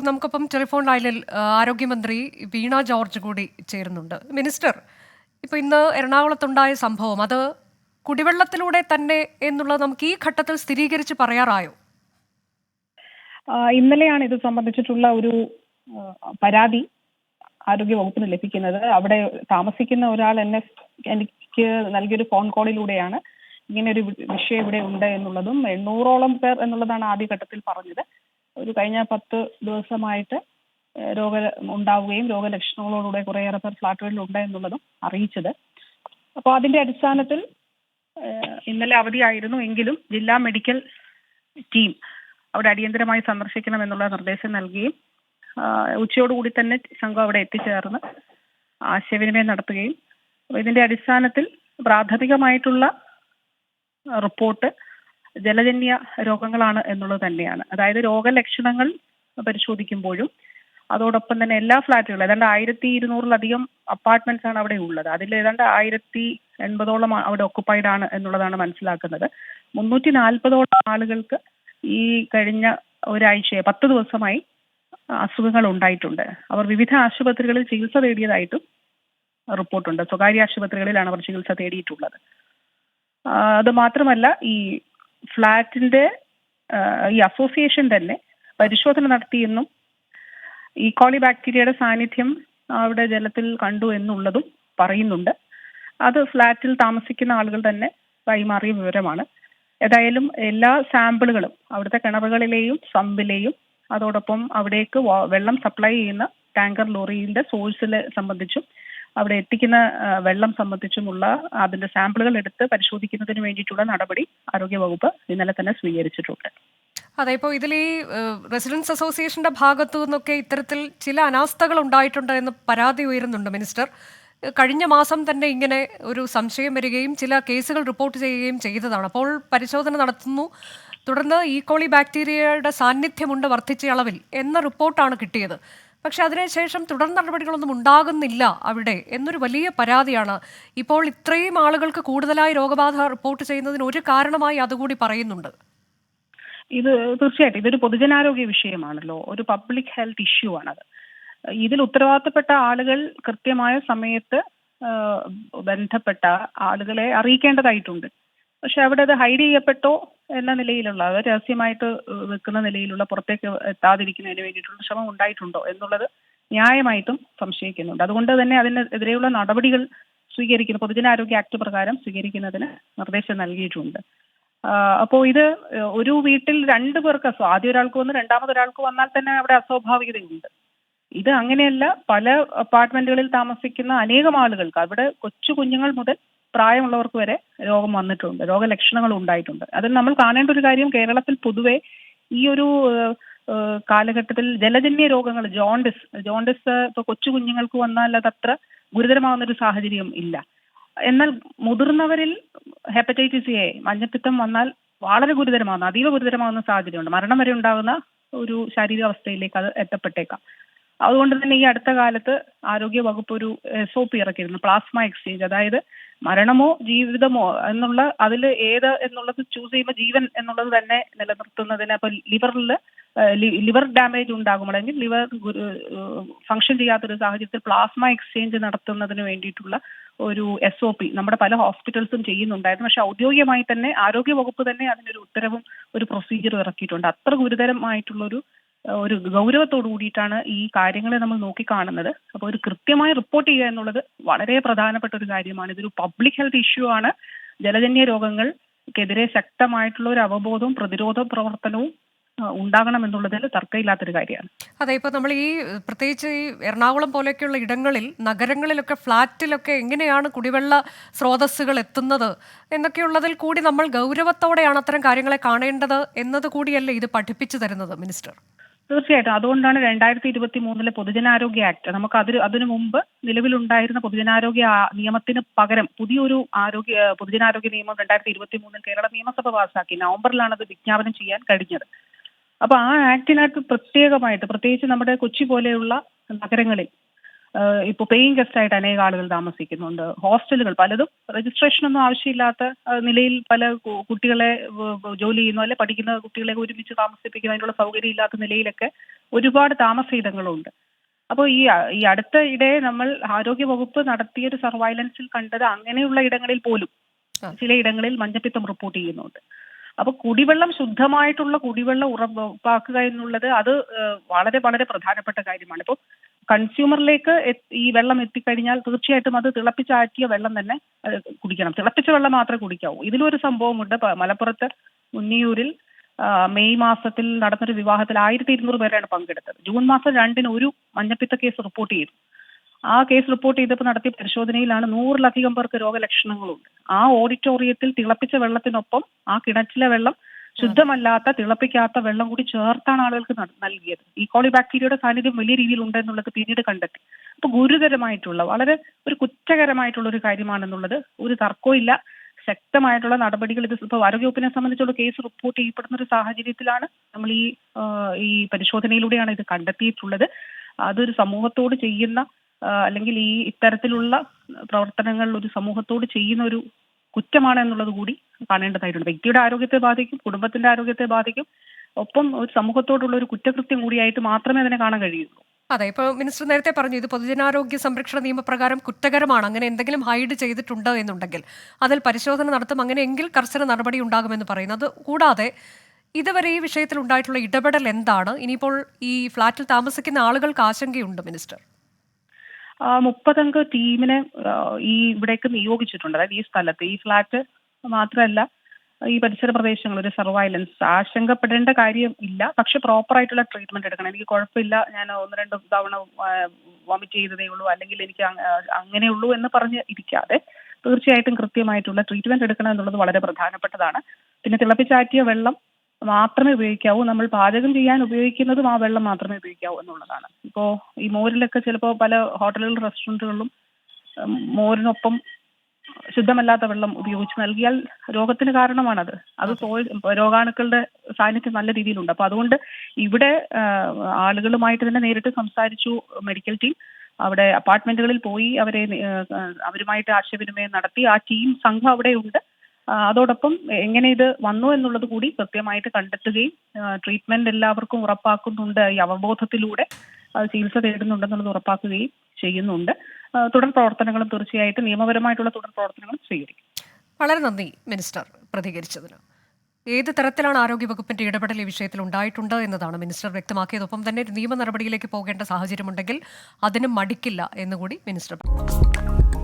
നമുക്കൊപ്പം ടെലിഫോൺ ലൈനിൽ ആരോഗ്യമന്ത്രി വീണ ജോർജ് കൂടി ചേരുന്നുണ്ട്. മിനിസ്റ്റർ, ഇപ്പോൾ ഇന്ന് എറണാകുളത്തുണ്ടായ സംഭവം അത് കുടിവെള്ളത്തിലൂടെ തന്നെ എന്നുള്ളത് നമുക്ക് ഈ ഘട്ടത്തിൽ സ്ഥിരീകരിച്ച് പറയാറായോ? ഇന്നലെയാണ് ഇത് സംബന്ധിച്ചിട്ടുള്ള ഒരു പരാതി ആരോഗ്യ വകുപ്പിന് ലഭിക്കുന്നത്. അവിടെ താമസിക്കുന്ന ഒരാൾ എനിക്ക് നൽകിയൊരു ഫോൺ കോളിലൂടെയാണ് ഇങ്ങനെ ഒരു വിഷയം ഇവിടെ ഉണ്ട് എന്നുള്ളതും 800ഓളം പേർ എന്നുള്ളതാണ് ആദ്യഘട്ടത്തിൽ പറഞ്ഞത്. ഒരു കഴിഞ്ഞ 10 ദിവസമായിട്ട് രോഗം ഉണ്ടാവുകയും രോഗലക്ഷണങ്ങളോടുകൂടെ കുറേയേറെ പേർ ഫ്ലാറ്റുകളിൽ ഉണ്ട് എന്നുള്ളതും അറിയിച്ചത്. അപ്പോൾ അതിന്റെ അടിസ്ഥാനത്തിൽ ഇന്നലെ അവധിയായിരുന്നു എങ്കിലും ജില്ലാ മെഡിക്കൽ ടീം അവിടെ അടിയന്തരമായി സന്ദർശിക്കണം എന്നുള്ള നിർദ്ദേശം നൽകുകയും ഉച്ചയോടുകൂടി തന്നെ സംഘം അവിടെ എത്തിച്ചേർന്ന് ആശയവിനിമയം നടത്തുകയും ഇതിന്റെ അടിസ്ഥാനത്തിൽ പ്രാഥമികമായിട്ടുള്ള റിപ്പോർട്ട് ജലജന്യ രോഗങ്ങളാണ് എന്നുള്ളത് തന്നെയാണ്. അതായത് രോഗലക്ഷണങ്ങൾ പരിശോധിക്കുമ്പോഴും അതോടൊപ്പം തന്നെ എല്ലാ ഫ്ലാറ്റുകളും ഏതാണ്ട് 1200-ലധികം അപ്പാർട്ട്മെന്റ്സ് ആണ് അവിടെ ഉള്ളത്. അതിൽ ഏതാണ്ട് 1080ഓളം അവിടെ ഒക്കുപ്പൈഡ് ആണ് എന്നുള്ളതാണ് മനസ്സിലാക്കുന്നത്. 340ഓളം ആളുകൾക്ക് ഈ കഴിഞ്ഞ ഒരാഴ്ചയെ 10 ദിവസമായി അസുഖങ്ങൾ ഉണ്ടായിട്ടുണ്ട്. അവർ വിവിധ ആശുപത്രികളിൽ ചികിത്സ തേടിയതായിട്ടും റിപ്പോർട്ടുണ്ട്. സ്വകാര്യ ആശുപത്രികളിലാണ് അവർ ചികിത്സ തേടിയിട്ടുള്ളത്. അത് മാത്രമല്ല, ഈ ഫ്ലാറ്റിന്റെ ഈ അസോസിയേഷൻ തന്നെ പരിശോധന നടത്തിയെന്നും ഈക്കോളി ബാക്ടീരിയയുടെ സാന്നിധ്യം അവിടെ ജലത്തിൽ കണ്ടു എന്നുള്ളതും പറയുന്നുണ്ട്. അത് ഫ്ലാറ്റിൽ താമസിക്കുന്ന ആളുകൾ തന്നെ കൈമാറിയ വിവരമാണ്. ഏതായാലും എല്ലാ സാമ്പിളുകളും അവിടുത്തെ കിണറുകളിലെയും സമ്പിലെയും അതോടൊപ്പം അവിടേക്ക് വെള്ളം സപ്ലൈ ചെയ്യുന്ന ടാങ്കർ ലോറിയുടെ സോഴ്സിനെ സംബന്ധിച്ചും അവിടെ എത്തിക്കുന്ന വെള്ളം സംബന്ധിച്ചുമുള്ള അതിന്റെ സാമ്പിളുകൾ എടുത്ത് പരിശോധിക്കുന്നതിന് വേണ്ടിയിട്ടുള്ള നടപടി ആരോഗ്യവകുപ്പ് ഇന്നലെ തന്നെ സ്വീകരിച്ചിട്ടുണ്ട്. അതെ, ഇപ്പോൾ ഇതിൽ ഈ റെസിഡൻസ് അസോസിയേഷന്റെ ഭാഗത്തു നിന്നൊക്കെ ഇത്തരത്തിൽ ചില അനാസ്ഥകൾ ഉണ്ടായിട്ടുണ്ട് എന്ന് പരാതി ഉയരുന്നുണ്ട്. മിനിസ്റ്റർ, കഴിഞ്ഞ മാസം തന്നെ ഇങ്ങനെ ഒരു സംശയം വരികയും ചില കേസുകൾ റിപ്പോർട്ട് ചെയ്യുകയും ചെയ്തതാണ്. അപ്പോൾ പരിശോധന നടത്തുന്നു, തുടർന്ന് ഈക്കോളി ബാക്ടീരിയയുടെ സാന്നിധ്യമുണ്ട് വർദ്ധിച്ച അളവിൽ എന്ന റിപ്പോർട്ടാണ് കിട്ടിയത്. പക്ഷെ അതിനുശേഷം തുടർ നടപടികളൊന്നും ഉണ്ടാകുന്നില്ല അവിടെ എന്നൊരു വലിയ പരാതിയാണ്. ഇപ്പോൾ ഇത്രയും ആളുകൾക്ക് കൂടുതലായി രോഗബാധ റിപ്പോർട്ട് ചെയ്യുന്നതിന് ഒരു കാരണമായി അതുകൂടി പറയുന്നുണ്ട്. ഇത് തീർച്ചയായിട്ടും ഇതൊരു പൊതുജനാരോഗ്യ വിഷയമാണല്ലോ, ഒരു പബ്ലിക് ഹെൽത്ത് ഇഷ്യൂ ആണത്. ഇതിൽ ഉത്തരവാദിത്തപ്പെട്ട ആളുകൾ കൃത്യമായ സമയത്ത് ബന്ധപ്പെട്ട ആളുകളെ അറിയിക്കേണ്ടതായിട്ടുണ്ട്. പക്ഷെ അവിടെ അത് ഹൈഡ് ചെയ്യപ്പെട്ടോ എന്ന നിലയിലുള്ള, അത് രഹസ്യമായിട്ട് വെക്കുന്ന നിലയിലുള്ള, പുറത്തേക്ക് എത്താതിരിക്കുന്നതിന് വേണ്ടിയിട്ടുള്ള ശ്രമം ഉണ്ടായിട്ടുണ്ടോ എന്നുള്ളത് ന്യായമായിട്ടും സംശയിക്കുന്നുണ്ട്. അതുകൊണ്ട് തന്നെ അതിനെതിരെയുള്ള നടപടികൾ പൊതുജനാരോഗ്യ ആക്ട് പ്രകാരം സ്വീകരിക്കുന്നതിന് നിർദ്ദേശം നൽകിയിട്ടുണ്ട്. അപ്പോൾ ഇത് ഒരു വീട്ടിൽ 2 പേർക്ക് ആദ്യം ഒരാൾക്ക് വന്ന് രണ്ടാമതൊരാൾക്ക് വന്നാൽ തന്നെ അവിടെ അസ്വാഭാവികതയുണ്ട്. ഇത് അങ്ങനെയല്ല, പല അപ്പാർട്ട്മെന്റുകളിൽ താമസിക്കുന്ന അനേകം ആളുകൾക്ക്, അവിടെ കൊച്ചു കുഞ്ഞുങ്ങൾ മുതൽ പ്രായമുള്ളവർക്ക് വരെ രോഗം വന്നിട്ടുണ്ട്, രോഗലക്ഷണങ്ങൾ ഉണ്ടായിട്ടുണ്ട്. അതിൽ നമ്മൾ കാണേണ്ട ഒരു കാര്യം, കേരളത്തിൽ പൊതുവെ ഈ ഒരു കാലഘട്ടത്തിൽ ജലജന്യ രോഗങ്ങൾ, ജോണ്ടിസ് ഇപ്പോൾ കൊച്ചു കുഞ്ഞുങ്ങൾക്ക് വന്നാൽ അതത്ര ഗുരുതരമാവുന്ന ഒരു സാഹചര്യം ഇല്ല. എന്നാൽ മുതിർന്നവരിൽ ഹെപ്പറ്റൈറ്റിസ് എ, മഞ്ഞപ്പിത്തം വന്നാൽ വളരെ ഗുരുതരമാവുന്ന, അതീവ ഗുരുതരമാവുന്ന സാഹചര്യമുണ്ട്. മരണം വരെ ഉണ്ടാകുന്ന ഒരു ശാരീരികാവസ്ഥയിലേക്ക് അത് എത്തപ്പെട്ടേക്കാം. അതുകൊണ്ട് തന്നെ ഈ അടുത്ത കാലത്ത് ആരോഗ്യ വകുപ്പ് ഒരു SOP ഇറക്കിയിരുന്നു, പ്ലാസ്മ എക്സ്ചേഞ്ച്. അതായത് മരണമോ ജീവിതമോ എന്നുള്ള അതിൽ ഏത് എന്നുള്ളത് ചൂസ് ചെയ്യുമ്പോൾ ജീവൻ എന്നുള്ളത് തന്നെ നിലനിർത്തുന്നതിന്, അപ്പൊ ലിവർ ഡാമേജ് ഉണ്ടാകും, അല്ലെങ്കിൽ ലിവർ ഫംഗ്ഷൻ ചെയ്യാത്തൊരു സാഹചര്യത്തിൽ പ്ലാസ്മ എക്സ്ചേഞ്ച് നടത്തുന്നതിന് വേണ്ടിയിട്ടുള്ള ഒരു SOP നമ്മുടെ പല ഹോസ്പിറ്റൽസും ചെയ്യുന്നുണ്ടായിരുന്നു. പക്ഷെ ഔദ്യോഗികമായി തന്നെ ആരോഗ്യ വകുപ്പ് തന്നെ അതിനൊരു ഉത്തരവും ഒരു പ്രൊസീജിയറും ഇറക്കിയിട്ടുണ്ട്. അത്ര ഗുരുതരമായിട്ടുള്ളൊരു ഗൗരവത്തോടു കൂടിയിട്ടാണ് ഈ കാര്യങ്ങളെ നമ്മൾ നോക്കിക്കാണുന്നത്. അപ്പോൾ ഒരു കൃത്യമായി റിപ്പോർട്ട് ചെയ്യുക എന്നുള്ളത് വളരെ പ്രധാനപ്പെട്ട ഒരു കാര്യമാണ്. ഇതൊരു പബ്ലിക് ഹെൽത്ത് ഇഷ്യൂ ആണ്. ജലജന്യ രോഗങ്ങൾക്കെതിരെ ശക്തമായിട്ടുള്ള ഒരു അവബോധവും പ്രതിരോധ പ്രവർത്തനവും ഉണ്ടാകണം എന്നുള്ളതിൽ തർക്കമില്ലാത്തൊരു കാര്യമാണ്. അതെ, ഇപ്പോൾ നമ്മൾ ഈ പ്രത്യേകിച്ച് ഈ എറണാകുളം പോലെയൊക്കെയുള്ള ഇടങ്ങളിൽ, നഗരങ്ങളിലൊക്കെ, ഫ്ലാറ്റിലൊക്കെ എങ്ങനെയാണ് കുടിവെള്ള സ്രോതസ്സുകൾ എത്തുന്നത് എന്നൊക്കെയുള്ളതിൽ കൂടി നമ്മൾ ഗൗരവത്തോടെയാണ് അത്തരം കാര്യങ്ങളെ കാണേണ്ടത് എന്നത് കൂടിയല്ലേ ഇത് പഠിപ്പിച്ചു തരുന്നത്, മിനിസ്റ്റർ? തീർച്ചയായിട്ടും. അതുകൊണ്ടാണ് 2023 പൊതുജനാരോഗ്യ ആക്ട്, നമുക്ക് അതിനു മുമ്പ് നിലവിലുണ്ടായിരുന്ന പൊതുജനാരോഗ്യ നിയമത്തിന് പകരം പുതിയൊരു പൊതുജനാരോഗ്യ നിയമം 2023 കേരള നിയമസഭ പാസാക്കി. നവംബറിലാണ് അത് വിജ്ഞാപനം ചെയ്യാൻ കഴിഞ്ഞത്. അപ്പൊ ആ ആക്ടിനകത്ത് പ്രത്യേകിച്ച് നമ്മുടെ കൊച്ചി പോലെയുള്ള നഗരങ്ങളിൽ ഇപ്പോൾ പേയിങ് ഗസ്റ്റ് ആയിട്ട് അനേക ആളുകൾ താമസിക്കുന്നുണ്ട്. ഹോസ്റ്റലുകൾ പലതും രജിസ്ട്രേഷനൊന്നും ആവശ്യമില്ലാത്ത നിലയിൽ പല കുട്ടികളെ ജോലി ചെയ്യുന്ന അല്ലെ പഠിക്കുന്ന കുട്ടികളെ ഒരുമിച്ച് താമസിപ്പിക്കുന്ന അതിനുള്ള സൗകര്യം ഇല്ലാത്ത നിലയിലൊക്കെ ഒരുപാട് താമസയിടങ്ങളുണ്ട്. അപ്പോൾ ഈ അടുത്ത ഇടെ നമ്മൾ ആരോഗ്യ വകുപ്പ് നടത്തിയൊരു സർവൈലൻസിൽ കണ്ടത് അങ്ങനെയുള്ള ഇടങ്ങളിൽ പോലും ചിലയിടങ്ങളിൽ മഞ്ഞപ്പിത്തം റിപ്പോർട്ട് ചെയ്യുന്നുണ്ട്. അപ്പൊ കുടിവെള്ളം ശുദ്ധമായിട്ടുള്ള കുടിവെള്ളം ഉറപ്പാക്കുക എന്നുള്ളത് അത് വളരെ വളരെ പ്രധാനപ്പെട്ട കാര്യമാണ്. ഇപ്പോൾ കൺസ്യൂമറിലേക്ക് ഈ വെള്ളം എത്തിക്കഴിഞ്ഞാൽ തീർച്ചയായിട്ടും അത് തിളപ്പിച്ചാറ്റിയ വെള്ളം തന്നെ കുടിക്കണം. തിളപ്പിച്ച വെള്ളം മാത്രമേ കുടിക്കാവൂ. ഇതിലൊരു സംഭവമുണ്ട്. മലപ്പുറത്ത് മുന്നിയൂരിൽ മെയ് മാസത്തിൽ നടന്നൊരു വിവാഹത്തിൽ 1200 പേരാണ് പങ്കെടുത്തത്. ജൂൺ മാസം 2-ന് ഒരു മഞ്ഞപ്പിത്ത കേസ് റിപ്പോർട്ട് ചെയ്തു. ആ കേസ് റിപ്പോർട്ട് ചെയ്തപ്പോൾ നടത്തിയ പരിശോധനയിലാണ് 100-ലധികം പേർക്ക് രോഗലക്ഷണങ്ങളുണ്ട്. ആ ഓഡിറ്റോറിയത്തിൽ തിളപ്പിച്ച വെള്ളത്തിനൊപ്പം ആ കിണറ്റിലെ വെള്ളം ശുദ്ധമല്ലാത്ത തിളപ്പിക്കാത്ത വെള്ളം കൂടി ചേർത്താണ് ആളുകൾക്ക് നൽകിയത്. ഈ കോളി ബാക്ടീരിയയുടെ സാന്നിധ്യം വലിയ രീതിയിൽ ഉണ്ടെന്നുള്ളത് പിന്നീട് കണ്ടെത്തി. അപ്പൊ ഗുരുതരമായിട്ടുള്ള വളരെ ഒരു കുറ്റകരമായിട്ടുള്ള ഒരു കാര്യമാണെന്നുള്ളത് ഒരു തർക്കവും ഇല്ല. ശക്തമായിട്ടുള്ള നടപടികൾ ഇത് ഇപ്പോൾ ആരോഗ്യവകുപ്പിനെ സംബന്ധിച്ചുള്ള കേസ് റിപ്പോർട്ട് ചെയ്യപ്പെടുന്ന ഒരു സാഹചര്യത്തിലാണ് നമ്മൾ ഈ പരിശോധനയിലൂടെയാണ് ഇത് കണ്ടെത്തിയിട്ടുള്ളത്. അതൊരു സമൂഹത്തോട് ചെയ്യുന്ന അല്ലെങ്കിൽ ഇത്തരത്തിലുള്ള പ്രവർത്തനങ്ങൾ ഒരു സമൂഹത്തോട് ചെയ്യുന്ന ഒരു കുറ്റമാണ് എന്നുള്ളത് കൂടി കാണേണ്ടതായിട്ടുണ്ട്. വ്യക്തിയുടെ ആരോഗ്യത്തെ ബാധിക്കും, കുടുംബത്തിന്റെ ആരോഗ്യത്തെ ബാധിക്കും. ഒപ്പം ഒരു സമൂഹത്തോടുള്ള ഒരു കുറ്റകൃത്യം കൂടിയായിട്ട് മാത്രമേ അതിനെ കാണാൻ കഴിയുള്ളൂ. അതെ, ഇപ്പോൾ മിനിസ്റ്റർ നേരത്തെ പറഞ്ഞു ഇത് പൊതുജനാരോഗ്യ സംരക്ഷണ നിയമപ്രകാരം കുറ്റകരമാണ്. അങ്ങനെ എന്തെങ്കിലും ഹൈഡ് ചെയ്തിട്ടുണ്ട് എന്നുണ്ടെങ്കിൽ അതിൽ പരിശോധന നടത്തും, അങ്ങനെയെങ്കിൽ കർശന നടപടി ഉണ്ടാകുമെന്ന് പറയുന്നത്. കൂടാതെ ഇതുവരെ ഈ വിഷയത്തിൽ ഉണ്ടായിട്ടുള്ള ഇടപെടൽ എന്താണ്? ഇനിയിപ്പോൾ ഈ ഫ്ളാറ്റിൽ താമസിക്കുന്ന ആളുകൾക്ക് ആശങ്കയുണ്ട് മിനിസ്റ്റർ. 30 അംഗ ടീമിനെ ഇവിടേക്ക് നിയോഗിച്ചിട്ടുണ്ട്. അതായത് ഈ സ്ഥലത്ത് ഈ ഫ്ലാറ്റ് മാത്രമല്ല ഈ പരിസര പ്രദേശങ്ങൾ ഒരു സർവൈലൻസ് ആശങ്കപ്പെടേണ്ട കാര്യം ഇല്ല. പക്ഷെ പ്രോപ്പർ ആയിട്ടുള്ള ട്രീറ്റ്മെന്റ് എടുക്കണം. എനിക്ക് കുഴപ്പമില്ല, ഞാൻ 1-2 തവണ വോമിറ്റ് ചെയ്തതേ ഉള്ളൂ അല്ലെങ്കിൽ എനിക്ക് അങ്ങനെയുള്ളൂ എന്ന് പറഞ്ഞ് ഇരിക്കാതെ തീർച്ചയായിട്ടും കൃത്യമായിട്ടുള്ള ട്രീറ്റ്മെന്റ് എടുക്കണം എന്നുള്ളത് വളരെ പ്രധാനപ്പെട്ടതാണ്. പിന്നെ തിളപ്പിച്ചാറ്റിയ വെള്ളം മാത്രമേ ഉപയോഗിക്കാവൂ. നമ്മൾ പാചകം ചെയ്യാൻ ഉപയോഗിക്കുന്നതും ആ വെള്ളം മാത്രമേ ഉപയോഗിക്കാവൂ എന്നുള്ളതാണ്. ഇപ്പോൾ ഈ മോരിലൊക്കെ ചിലപ്പോൾ പല ഹോട്ടലുകളിലും റെസ്റ്റോറൻറ്റുകളിലും മോരിനൊപ്പം ശുദ്ധമല്ലാത്ത വെള്ളം ഉപയോഗിച്ച് നൽകിയാൽ രോഗത്തിന് കാരണമാണത്. അത് രോഗാണുക്കളുടെ സാന്നിധ്യം നല്ല രീതിയിലുണ്ട്. അപ്പൊ അതുകൊണ്ട് ഇവിടെ ആളുകളുമായിട്ട് തന്നെ നേരിട്ട് സംസാരിച്ചു മെഡിക്കൽ ടീം. അവിടെ അപ്പാർട്ട്മെന്റുകളിൽ പോയി അവരുമായിട്ട് ആശയവിനിമയം നടത്തി. ആ സംഘം അവിടെ ഉണ്ട്. അതോടൊപ്പം എങ്ങനെ ഇത് വന്നു എന്നുള്ളത് കൂടി കൃത്യമായിട്ട് കണ്ടെത്തുകയും ട്രീറ്റ്മെന്റ് എല്ലാവർക്കും ഉറപ്പാക്കുന്നുണ്ട്. ഈ അവബോധത്തിലൂടെ ചികിത്സ തേടുന്നുണ്ടെന്നുള്ളത് ഉറപ്പാക്കുകയും ചെയ്യുന്നുണ്ട്. തുടർ പ്രവർത്തനങ്ങളും തീർച്ചയായിട്ടും നിയമപരമായിട്ടുള്ള തുടർ പ്രവർത്തനങ്ങളും സ്വീകരിക്കും. വളരെ നന്ദി മിനിസ്റ്റർ പ്രതികരിച്ചതിന്. ഏത് തരത്തിലാണ് ആരോഗ്യവകുപ്പിന്റെ ഇടപെടൽ ഈ വിഷയത്തിൽ ഉണ്ടായിട്ടുണ്ട് എന്നതാണ് മിനിസ്റ്റർ വ്യക്തമാക്കിയത്. ഒപ്പം തന്നെ നിയമ നടപടിയിലേക്ക് പോകേണ്ട സാഹചര്യമുണ്ടെങ്കിൽ അതിനും മടിക്കില്ല എന്നുകൂടി മിനിസ്റ്റർ പറഞ്ഞു.